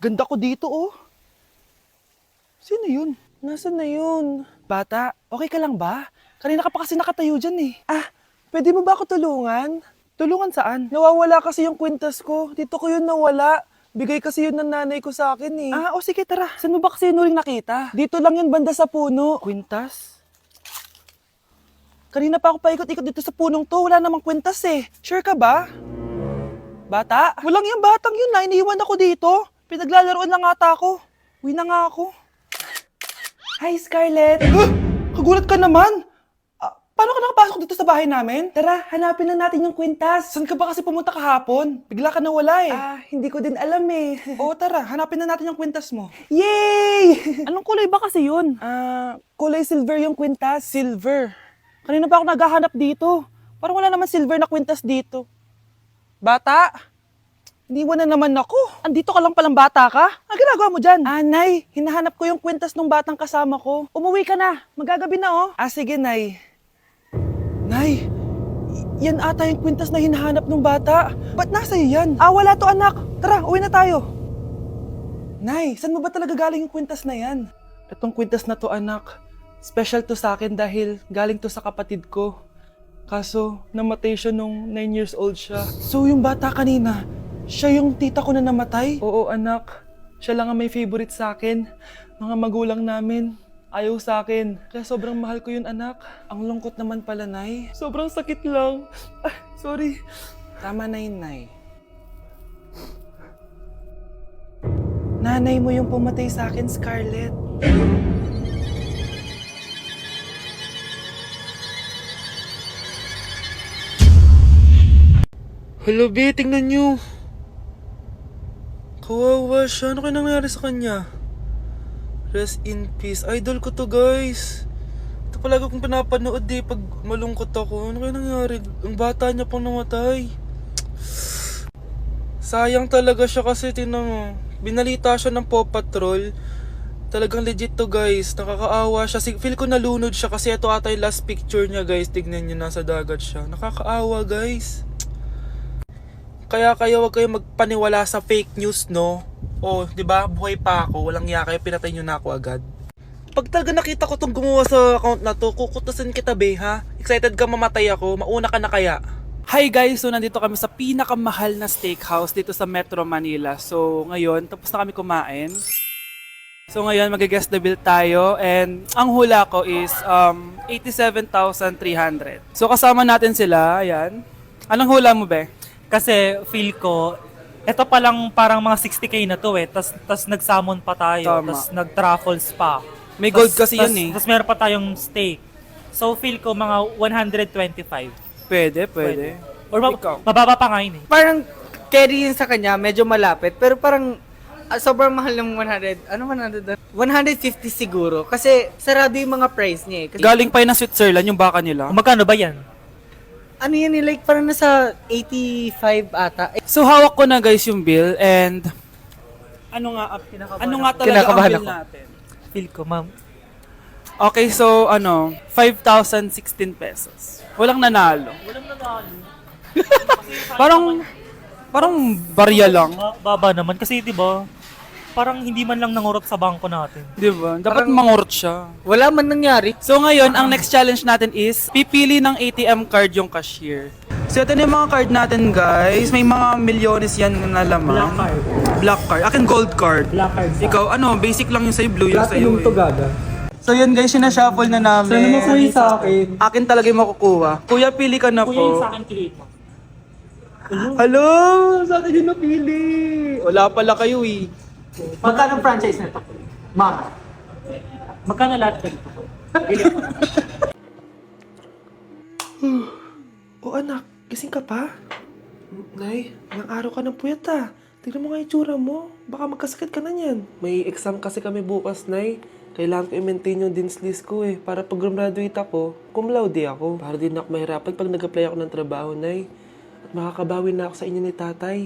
Ganda ko dito, oh. Sino yun? Nasaan na yun? Bata, okay ka lang ba? Kanina ka pa kasi nakatayo dyan eh. Pwede mo ba ako tulungan? Tulungan saan? Nawawala kasi yung kwintas ko. Dito ko yun nawala. Bigay kasi yun ng nanay ko sa akin eh. O sige tara. Saan mo ba kasi yun uling nakita? Dito lang yun banda sa puno. Kwintas? Kanina pa ako paikot-ikot dito sa punong to. Wala namang kwintas eh. Sure ka ba? Bata? Walang yung batang yun na. Iniiwan ako dito. Pinaglalaroan lang ata ako. Uwi na nga ako. Hi, Scarlett! Kagulat ka naman! Paano ka nakapasok dito sa bahay namin? Tara, hanapin lang natin yung kwintas. Saan ka ba kasi pumunta kahapon? Bigla ka nawala eh. Hindi ko din alam eh. Oo, tara, hanapin na natin yung kwintas mo. Yay! Anong kulay ba kasi yun? Kulay silver yung kwintas. Silver? Kanina pa ako naghahanap dito. Parang wala naman silver na kwintas dito. Bata? Iniwan na naman ako. Andito ka lang palang bata ka? Ang ginagawa mo dyan? Nay, hinahanap ko yung kwintas ng batang kasama ko. Umuwi ka na. Magagabi na oh. Sige, Nay. Nay, yan ata yung kwintas na hinahanap ng bata. Ba't nasa iyo yan? Wala to anak. Tara, uwi na tayo. Nay, saan mo ba talaga galing yung kwintas na yan? Itong kwintas na to anak, special to sa akin dahil galing to sa kapatid ko. Kaso, namatay siya nung 9 years old siya. So yung bata kanina, siya yung tita ko na namatay? Oo anak, siya lang ang may favorite sa akin. Mga magulang namin, ayaw sa akin. Kaya sobrang mahal ko yun anak. Ang lungkot naman pala, Nay. Sobrang sakit lang. Sorry. Tama na yun, Nay. Nanay mo yung pumatay sa akin, Scarlett. Hello, B. Tingnan nyo. Kawawa siya. Ano kaya nangyari sa kanya? Rest in peace. Idol ko to, guys. Ito palagi kong pinapanood pag malungkot ako. Ano kaya nangyari? Ang bata niya pang namatay. Sayang talaga siya kasi tinan mo. Binalita siya ng Paw Patrol. Talagang legit to, guys. Nakakaawa siya. Feel ko nalunod siya kasi ito ata yung last picture niya, guys. Tignan niyo, nasa dagat siya. Nakakaawa, guys. Kaya kayo wag kayo magpaniwala sa fake news, no? Di ba? Buhay pa ako, walang iya kayo, pinatay niyo na ako agad. Pag talaga nakita ko tong gumawa sa account na to, kukutasin kita, be, ha? Excited ka mamatay ako, mauna ka na kaya? Hi guys! So nandito kami sa pinakamahal na steakhouse dito sa Metro Manila. So ngayon, tapos na kami kumain. So ngayon, mag-guess the bill tayo and ang hula ko is 87,300. So kasama natin sila, ayan. Anong hula mo, be? Kasi feel ko, ito pa lang parang mga 60k na to eh. Tas nag-salmon pa tayo. Tama. Tas nag-truffles pa. May gold kasi yun eh. Tas meron pa tayong steak. So feel ko mga 125. Pwede. Or Ikaw? mababa pa nga yun eh. Parang carry yun sa kanya, medyo malapit. Pero parang sobrang mahal ng 100. Ano 100? 150 siguro. Kasi sarado yung mga price niya eh. Kasi, Galing pa yun ng Switzerland yung baka nila. Magkano ba yan? ano yan eh, like parang nasa 85 ata. So hawak ko na guys yung bill and ano nga talaga ang Kinakabahan bill ako. natin? Feel ko, ma'am. Okay, so 5,016 pesos. Walang nanalo. Walang nanalo. Parang barya lang. Baba naman. Kasi di ba parang hindi man lang nangurot sa bangko natin. Di ba? Dapat Parang- mangurot siya. Wala man nangyari. So ngayon, ang next challenge natin is pipili ng ATM card yung cashier. So ito na yung mga card natin guys. May mga milyones yan na laman. Black card. Black card. Akin gold card. Black card sa- Ikaw, basic lang yung sa'yo, blue yung sa'yo eh. gaga. So yun guys, sinashuffle na namin. Sana makuha sa akin. Akin talaga yung makukuha. Kuya, pili ka na Kuya yung po. sa akin kilito. Hello! Sa atin yung napili. Wala pala kayo eh. Magkano franchise nito? Ma. Magkano lahat ka dito? Anak, gising ka pa? Nay, ilang araw ka ng puyat ah. Tignan mo nga yung tsura mo. Baka magkasakit ka na niyan. May exam kasi kami bukas, Nay. Kailangan ko i-maintain yung dean's list ko eh. Para pag graduate ako, cum laude ako. Para din ako mahirapan pag nag-apply ako ng trabaho, Nay. At makakabawi na ako sa inyo ni tatay.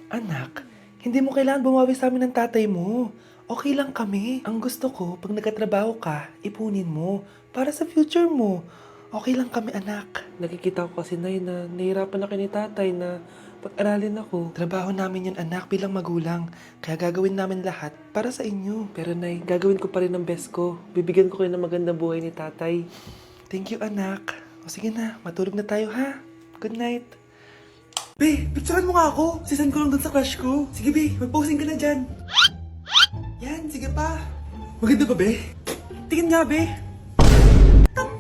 Anak, hindi mo kailangan bumawi sa amin ng tatay mo. Okay lang kami. Ang gusto ko, pag nagkatrabaho ka, ipunin mo. Para sa future mo. Okay lang kami, anak. Nakikita ko kasi, Nay, na nahihirapan na kayo ni tatay na pag-aralin ako. Trabaho namin yun, anak, bilang magulang. Kaya gagawin namin lahat para sa inyo. Pero Nay, gagawin ko pa rin ang best ko. Bibigyan ko kayo ng magandang buhay ni tatay. Thank you, anak. O sige na, matulog na tayo, ha? Good night. Be, picturean mo nga ako. Sisend ko lang dun sa crush ko. Sige, Be, mag-posing ka na dyan. Yan, sige pa. Maganda ba, Be? Tingin nga, Be.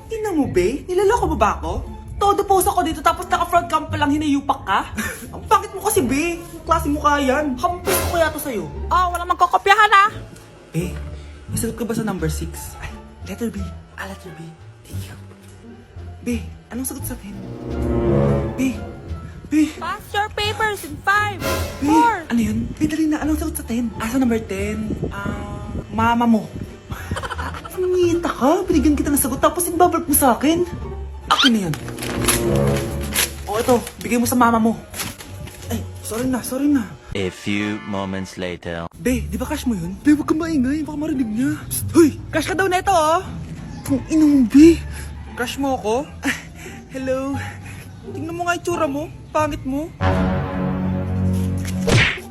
Tingnan mo, Be? Nilaloko mo ba ako? Todo post ako dito tapos naka-front cam pa lang hinayupak ka? Ang pangit mo kasi, Be. Yung klase mo kaya yan. Hampis ko kaya to sa'yo. Walang magkokopyahan ah. Be, nasagot ka ba sa number 6? Ay, letter B. Letter B. Thank you. Be, anong sagot sa 10? Be, Pass your papers in 5, Be, 4. ano yun? Be, dali na. Anong sagot sa 10? Sa number 10? Mama mo. Nangita ka? Binigyan kita ng sagot tapos ibabalik mo sa akin? Akin na yan. O ito, bigay mo sa mama mo. Ay, sorry na. A few moments later. Be, di ba crush mo yun? Be, huwag kang maingay. Baka marinig niya. Psst, hoy! Crush ka daw na ito, oh! Kung inong, Be. Crush mo ako? Hello. Tingnan mo nga yung tsura mo. Pangit mo.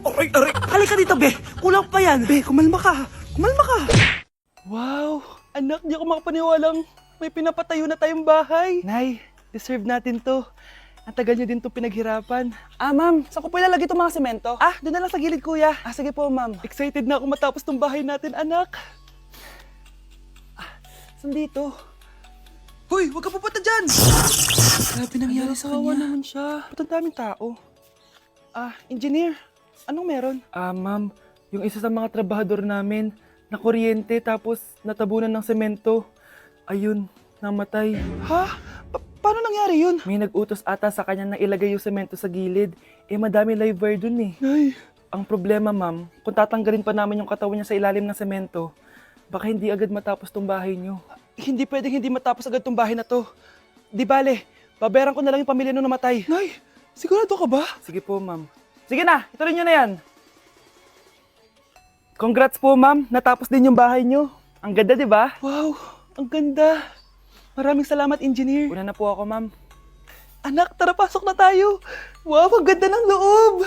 Aray! Halika dito, Be. Kulang pa yan. Be, kumalma ka. Wow! Anak, di ako makapaniwalang may pinapatayo na tayong bahay. Nay, deserve natin to. Ang tagal niyo din to pinaghirapan. Ma'am, saan ko po ilalagay itong mga semento? Doon na lang sa gilid, kuya. Sige po, ma'am. Excited na ako matapos tong bahay natin, anak. Saan dito? Hoy, huwag ka pupunta dyan! Grabe nangyari sa kanya. Naman siya. Ba't ang daming tao? Engineer, anong meron? Ma'am, yung isa sa mga trabahador namin, nakuryente tapos natabunan ng semento. Ayun, namatay. Ha? Paano nangyari yun? May nag-utos ata sa kanya na ilagay yung semento sa gilid. Madami live wire dun eh. Ay. Ang problema, ma'am, kung tatanggalin pa namin yung katawan niya sa ilalim ng semento, baka hindi agad matapos tong bahay niyo. Hindi pwedeng hindi matapos agad tong bahay na to. Di bale, babayaran ko na lang yung pamilya nung namatay. Nay, sigurado ka ba? Sige po, ma'am. Sige na, ituloy niyo na yan. Congrats po, ma'am. Natapos din yung bahay niyo. Ang ganda, di ba? Wow, ang ganda. Maraming salamat, engineer. Una na po ako, ma'am. Anak, tara, pasok na tayo. Wow, ang ganda ng loob.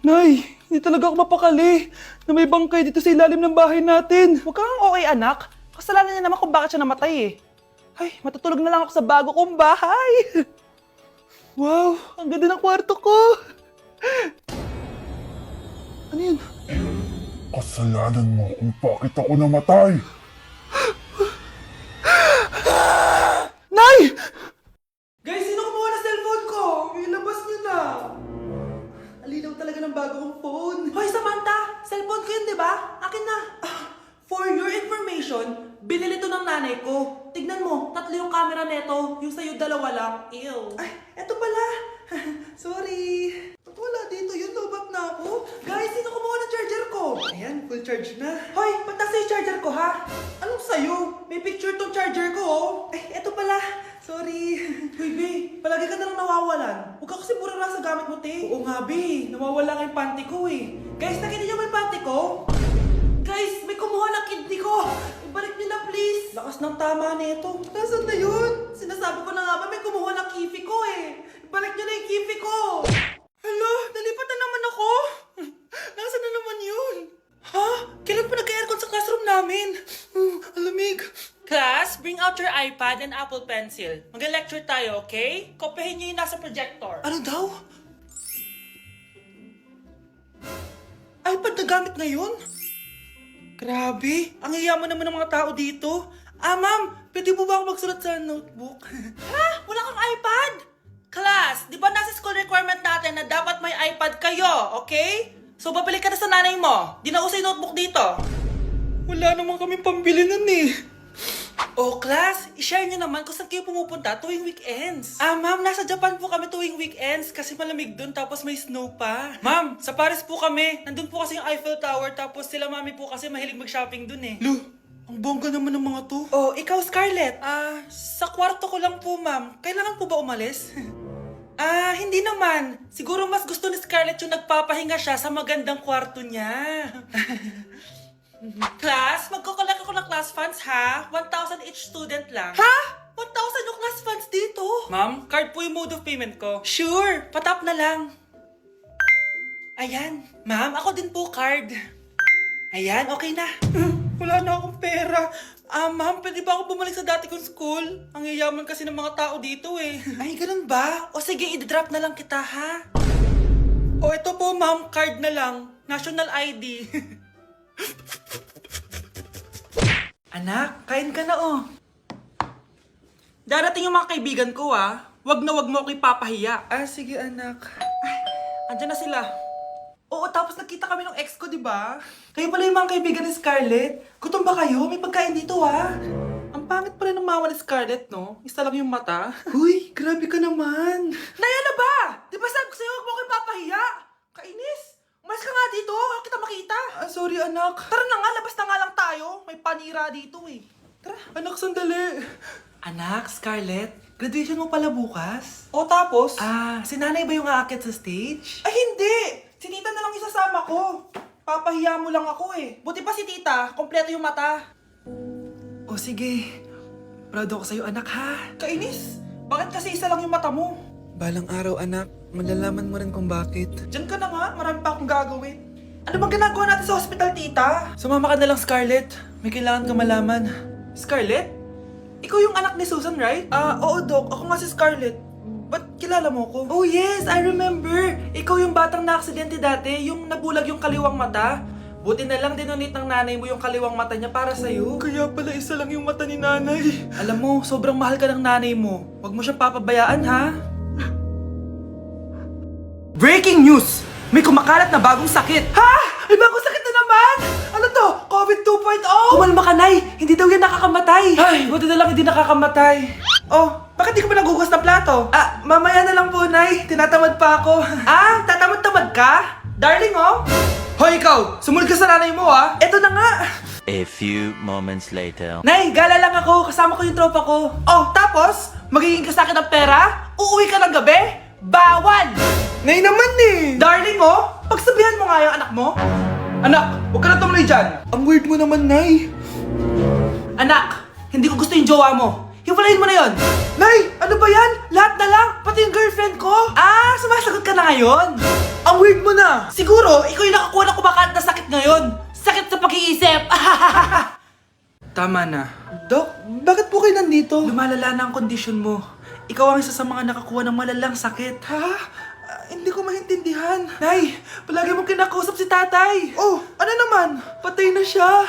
Nay, hindi talaga ako mapakali na may bangkay dito sa ilalim ng bahay natin. Huwag kang okay, anak. Kasalanan niya naman kung bakit siya namatay eh. Ay, matutulog na lang ako sa bago kong bahay. Wow, ang ganda ng kwarto ko. Ano yun? Kasalanan mo kung bakit ako namatay. Nay! Guys, sino kumuha ng cellphone ko? Ilabas niyo na. Alinaw talaga ng bago kong phone. Hoy, Samantha! Cellphone ko yun, di ba? Akin na. For your information, binili to ng nanay ko. Tignan mo, 3 yung camera neto. Yung sa'yo 2 lang. Ew. Ay, eto pala. Sorry. Ba't wala dito yun? Lobat na ako. Guys, sino kumuha ng charger ko? Ayan, full charge na. Hoy, ba't nasa yung charger ko, ha? Anong sa'yo? May picture tong charger ko, oh. Ay, eto pala. Sorry. Hoy, B, palagi ka na lang nawawalan. Huwag ka kasi burara sa gamit mo, te. Oo nga, B. Nawawala nga yung panty ko, eh. Guys, nakita niyo ba yung panty ko? Guys, may kumuha ng kidney ko. Ibalik niyo na, please. Lakas ng tama nito. Nasaan na yun? Sinasabi ko na nga ba may kumuha ng kifi ko, eh. Ibalik niyo na yung kifi ko. Hala, nalipat na naman ako. Nasaan na naman yun? Ha? Kailan pa nagka-aircon sa classroom namin? Alamig. Class, bring out your iPad and Apple Pencil. Mag-lecture tayo, okay? Kopyahin niyo yung nasa projector. Ano daw? iPad na gamit ngayon? Grabe, ang yayaman naman ng mga tao dito. Ma'am, pwede mo ba ako magsulat sa notebook? Ha? Wala kang iPad? Class, di ba nasa school requirement natin na dapat may iPad kayo, okay? So, babalik ka na sa nanay mo. Di na uso yung notebook dito. Wala naman kami pambili nun eh. Oh, class, i-share nyo naman kung saan kayo pumupunta tuwing weekends. Ma'am, nasa Japan po kami tuwing weekends kasi malamig dun tapos may snow pa. Ma'am, sa Paris po kami. Nandun po kasi yung Eiffel Tower tapos sila mami po kasi mahilig mag-shopping dun eh. Lu, ang bongga naman ng mga to. Oh, ikaw Scarlett. Sa kwarto ko lang po, ma'am. Kailangan po ba umalis? Hindi naman. Siguro mas gusto ni Scarlett yung nagpapahinga siya sa magandang kwarto niya. Class, magkukulak ako ng class funds ha? 1,000 each student lang. Ha? 1,000 yung class funds dito? Ma'am, card po yung mode of payment ko. Sure, patap na lang. Ayan. Ma'am, ako din po card. Ayan, okay na. Wala na akong pera. Ma'am, pwede ba ako bumalik sa dati kong school? Ang yayaman kasi ng mga tao dito eh. Ay, ganun ba? O sige, i-drop na lang kita, ha? O ito po, ma'am, card na lang. National ID. Anak, kain ka na oh. Darating yung mga kaibigan ko ah. Wag na wag mo ako ipapahiya. Ah, sige anak. Ay, andyan na sila. Oo, tapos nagkita kami ng ex ko, di ba? Kayo pala yung mga kaibigan ni Scarlett. Gutom ba kayo? May pagkain dito ah. Ang pangit pa rin ng mama ni Scarlett, no? Isa lang yung mata. Uy, grabe ka naman. Naya na ba? Di ba sabi ko sa'yo, wag mo ako ipapahiya? Kainis. Umalis ka nga dito, huwag kita makita. Sorry anak. Tara na nga, labas na nga lang tayo. May panira dito eh. Tara. Anak, sandali. Anak, Scarlett, graduation mo pala bukas? O tapos? Si nanay ba yung aakit sa stage? Ay hindi! Si tita na lang isasama ko. Papahiya mo lang ako eh. Buti pa si tita, kompleto yung mata. O sige, proud ako sa'yo anak ha. Kainis, bakit kasi isa lang yung mata mo? Balang araw anak, malalaman mo rin kung bakit. Diyan ka na nga, marami pa akong gagawin. Ano bang ginagawa natin sa hospital, tita? Sumama ka na lang, Scarlett. May kailangan ka malaman. Scarlett? Ikaw yung anak ni Susan, right? Oo, Doc. Ako nga si Scarlett. Ba't kilala mo ko? Oh, yes! I remember! Ikaw yung batang na-aksidente dati, yung nabulag yung kaliwang mata. Buti na lang dinonate ng nanay mo yung kaliwang mata niya para sa'yo. Kaya pala isa lang yung mata ni nanay. Alam mo, sobrang mahal ka ng nanay mo. Huwag mo siyang papabayaan, ha? Breaking news! May kumakalat na bagong sakit! Ha? May bagong sakit na naman! Ano to? COVID 2.0? Kumalma ka, Nay! Hindi daw yan nakakamatay! Ay, buti na lang hindi nakakamatay. Oh, bakit di ka pa nagugas ng plato? Mamaya na lang po, Nay. Tinatamad pa ako. Tatamad-tamad ka? Darling, oh! Hoy, ikaw! Sumunod ka sa nanay mo, ah! Eto na nga! A few moments later. Nay, gala lang ako. Kasama ko yung tropa ko. Oh, tapos? Magiging ka sa akin ng pera? Uuwi ka ng gabi? Bawal! Nay naman eh! Darling mo, pagsabihan mo nga yung anak mo. Anak, huwag ka na tumuloy dyan. Ang weird mo naman, Nay. Anak, hindi ko gusto yung jowa mo. Hiwalayin mo na yon. Nay, ano ba yan? Lahat na lang, pati yung girlfriend ko. Sumasagot ka na ngayon? Ang weird mo na. Siguro, ikaw yung nakakuha ng kumakalat na sakit ngayon. Sakit sa pag-iisip. Tama na. Dok, bakit po kayo nandito? Lumalala na ang kondisyon mo. Ikaw ang isa sa mga nakakuha ng malalang sakit. Ha? Hindi ko maintindihan. Nay, palagi mo kinakausap si tatay. Oh, ano naman? Patay na siya.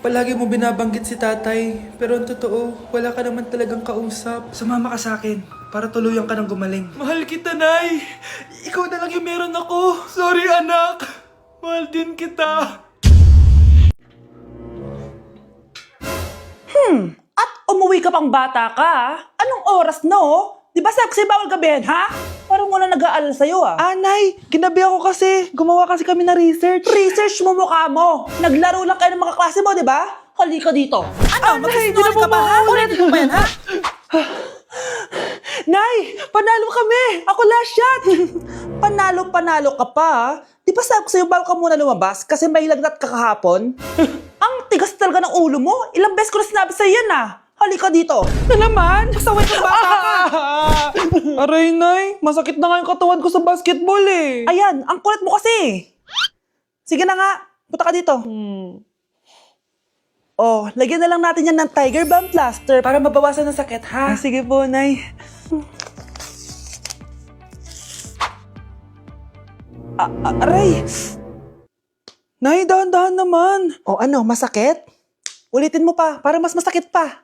Palagi mo binabanggit si tatay. Pero ang totoo, wala ka naman talagang kausap. Sumama ka sa akin para tuluyan ka ng gumaling. Mahal kita, Nay. Ikaw na lang yung meron ako. Sorry, anak. Mahal din kita. At umuwi ka pang bata ka, anong oras na oh? Di ba sabi sa'yo bawal gabihin, ha? Parang wala nag-aalala sa'yo, ah. Nay, ginabi ako kasi. Gumawa kasi kami na research. Research mo mukha mo. Naglaro lang kayo ng mga klase mo, di ba? Halika dito. Ano, magsisinungaling ka ba, ha? Ulitin mo ba yan, ha? Nay, panalo kami. Ako last shot. Panalo ka pa, ha? Di ba sabi ko sa'yo bawal ka muna lumabas kasi may lagnat ka kahapon? Ang tigas talaga ng ulo mo. Ilang beses ko na sinabi sa'yo yan, ah. Halika dito. Na naman? Pasaway kang bata ka. Aray, Nay. Masakit na nga yung katawan ko sa basketball eh. Ayan, ang kulit mo kasi. Sige na nga, punta ka dito. Oh, lagyan na lang natin yan ng Tiger Balm plaster Para mabawasan ng sakit, ha? sige po, Nay. Aray! Nay, dahan-dahan naman. O ano, masakit? Ulitin mo pa, para mas masakit pa.